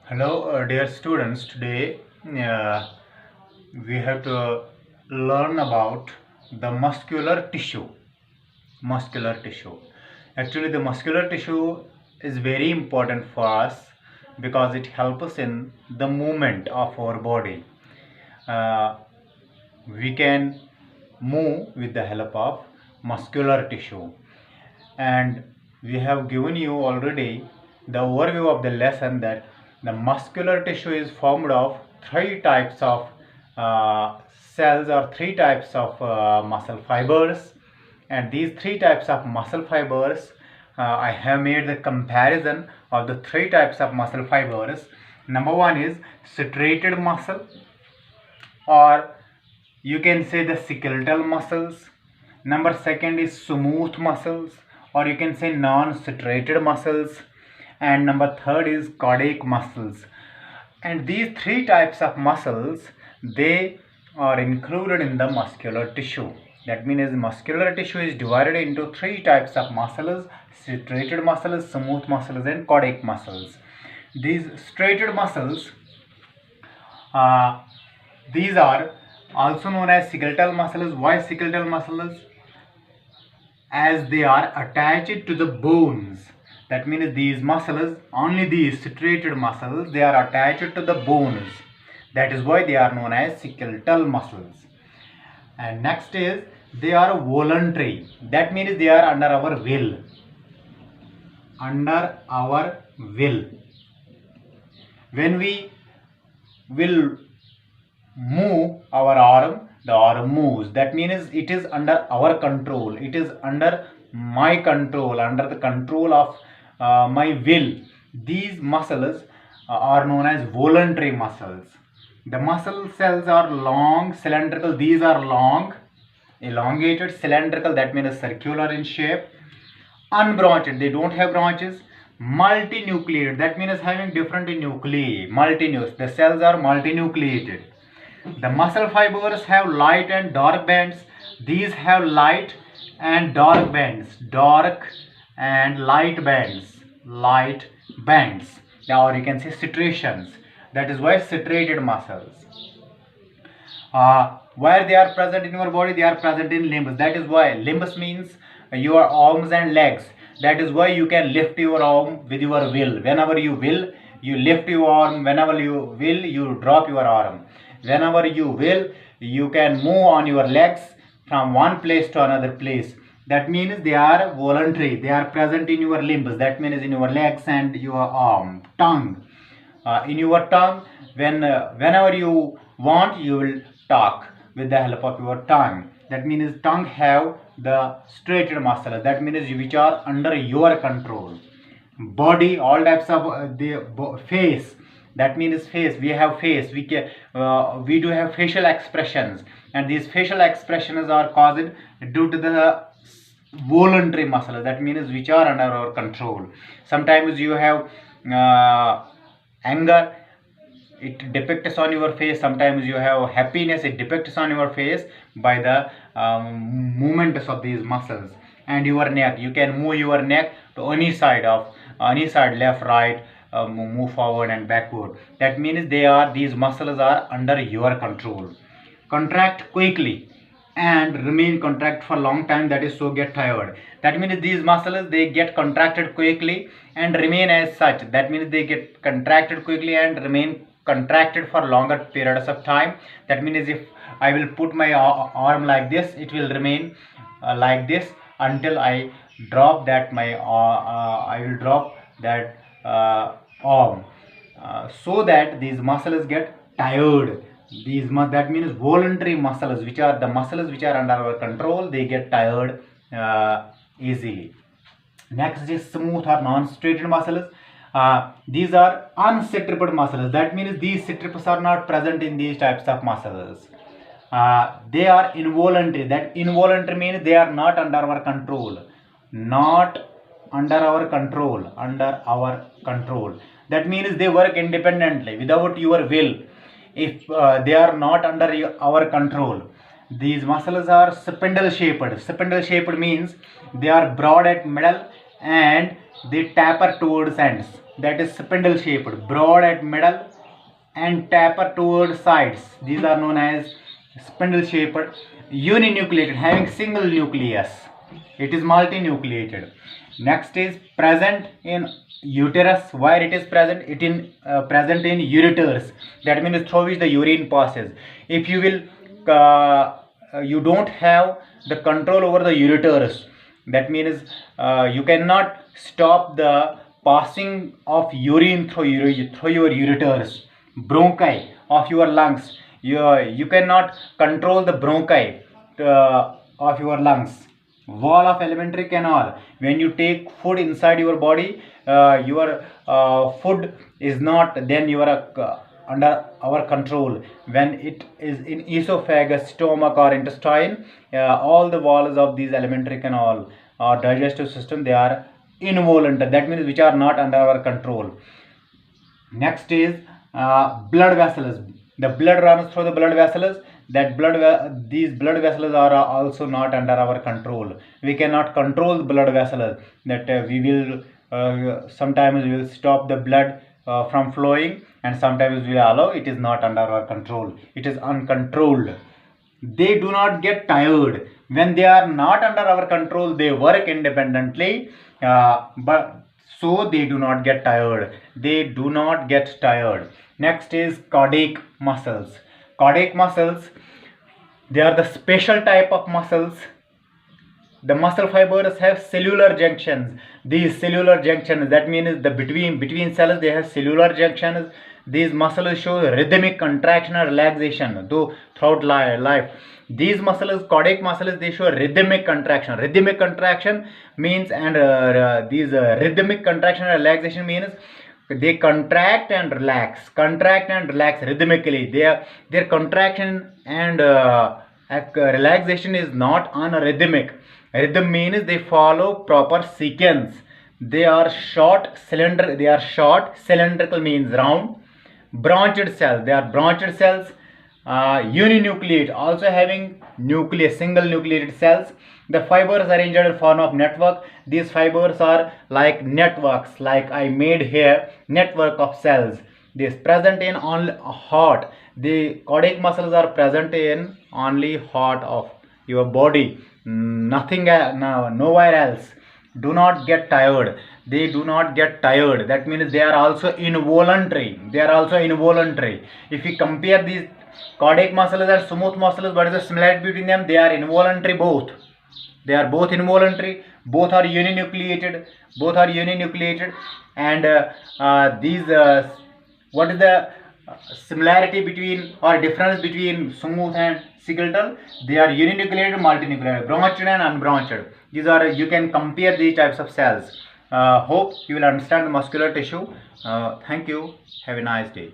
Hello, dear students. Today we have to learn about the muscular tissue. Muscular tissue. Actually, the muscular tissue is very important for us because it helps us in the movement of our body. Uh, we can move with the help of muscular tissue, and we have given you already the overview of the lesson that the muscular tissue is formed of three types of cells or three types of muscle fibers, and these three types of muscle fibers, I have made the comparison of the three types of muscle fibers. Number one is striated muscle, or you can say the skeletal muscles. Number second is smooth muscles, or you can say non-striated muscles. And number third is cardiac muscles. And these three types of muscles, they are included in the muscular tissue. That means muscular tissue is divided into three types of muscles: striated muscles, smooth muscles, and cardiac muscles. These striated muscles, uh, these are also known as skeletal muscles. Why skeletal muscles? As they are attached to the bones. That means these muscles, only these striated muscles, they are attached to the bones. That is why they are known as skeletal muscles. And next is they are voluntary. That means they are under our will. Under our will. When we will move our arm, the arm moves. That means it is under our control. It is under my control, under the control of my will. These muscles are known as voluntary muscles. The muscle cells are long, cylindrical. These are long, elongated, cylindrical. That means circular in shape. Unbranched, they don't have branches. Multinucleated, that means having different nuclei. The cells are multinucleated. The muscle fibers have light and dark bands. These have light and dark bands. Dark and light bands. Light bands. Or you can say striations. That is why striated muscles. Where they are present in your body, they are present in limbs. That is why limbs means your arms and legs. That is why you can lift your arm with your will. Whenever you will, you lift your arm. Whenever you will, you drop your arm. Whenever you will, you can move on your legs from one place to another place. That means they are voluntary. They are present in your limbs. That means in your legs and your arm. Tongue. In your tongue, whenever you want, you will talk with the help of your tongue. That means tongue have the striated muscles. That means which are under your control. Body, all types of the face. That means face. We have face. We do have facial expressions, and these facial expressions are caused due to the voluntary muscles. That means which are under our control. Sometimes you have anger, it depicts on your face. Sometimes you have happiness, it depicts on your face by the movements of these muscles. And your neck, you can move your neck to any side, left, right, move forward and backward. That means these muscles are under your control. Contract quickly and remain contract for a long time, that is so get tired. That means these muscles, they get contracted quickly and remain as such. That means they get contracted quickly and remain contracted for longer periods of time. That means if I will put my arm like this, it will remain like this until I drop that I will drop that arm, so that these muscles get tired. That means voluntary muscles, which are the muscles which are under our control, they get tired easily. Next is smooth or non-striated muscles. These are unstripped muscles. That means these strips are not present in these types of muscles. They are involuntary. That involuntary means they are not under our control. Not under our control. Under our control. That means they work independently without your will. If they are not under our control, these muscles are spindle shaped. Spindle shaped means they are broad at middle and they taper towards ends. that is spindle shaped, broad at middle and taper toward sides. These are known as spindle shaped. Uninucleated, having single nucleus. It is multinucleated. Next is present in uterus. Where it is present? It in present in ureters. That means through which the urine passes. If you will you don't have the control over the ureters, that means you cannot stop the passing of urine through your ureters. Bronchi of your lungs, you cannot control the bronchi of your lungs. Wall of alimentary canal, when you take food inside your body, your food is not then you are under our control. When it is in esophagus, stomach or intestine, all the walls of these alimentary canal or digestive system, they are involuntary, that means which are not under our control. Next is blood vessels. The blood runs through the blood vessels. These blood vessels are also not under our control. We cannot control the blood vessels. That we will sometimes we will stop the blood from flowing, and sometimes we will allow. It is not under our control. It is uncontrolled. They do not get tired. When they are not under our control, they work independently, but so they do not get tired. They do not get tired. Next is cardiac muscles. Cardiac muscles, they are the special type of muscles. The muscle fibers have cellular junctions. These cellular junctions, that means the between cells, they have cellular junctions. These muscles show rhythmic contraction and relaxation though throughout life. These muscles, cardiac muscles, they show rhythmic contraction. Rhythmic contraction means, and these rhythmic contraction and relaxation means they contract and relax rhythmically. Their contraction and relaxation is not unrhythmic. Rhythm means they follow proper sequence. They are short cylindrical means round. Branched cells, they are branched cells. Uninucleate, also having nucleus, single nucleated cells. The fibers are arranged in form of network. These fibers are like networks, like I made here, network of cells. This present in only heart. The cardiac muscles are present in only heart of your body, nothing nowhere else. Do not get tired. They do not get tired. That means they are also involuntary. If we compare these cardiac muscles and smooth muscles, what is the similarity between them? They are involuntary both. They are both involuntary. Both are uninucleated. And these what is the similarity between or difference between smooth and skeletal? They are uninucleated, multinucleated, branched and unbranched. These are, you can compare these types of cells. Hope you will understand the muscular tissue. Thank you. Have a nice day.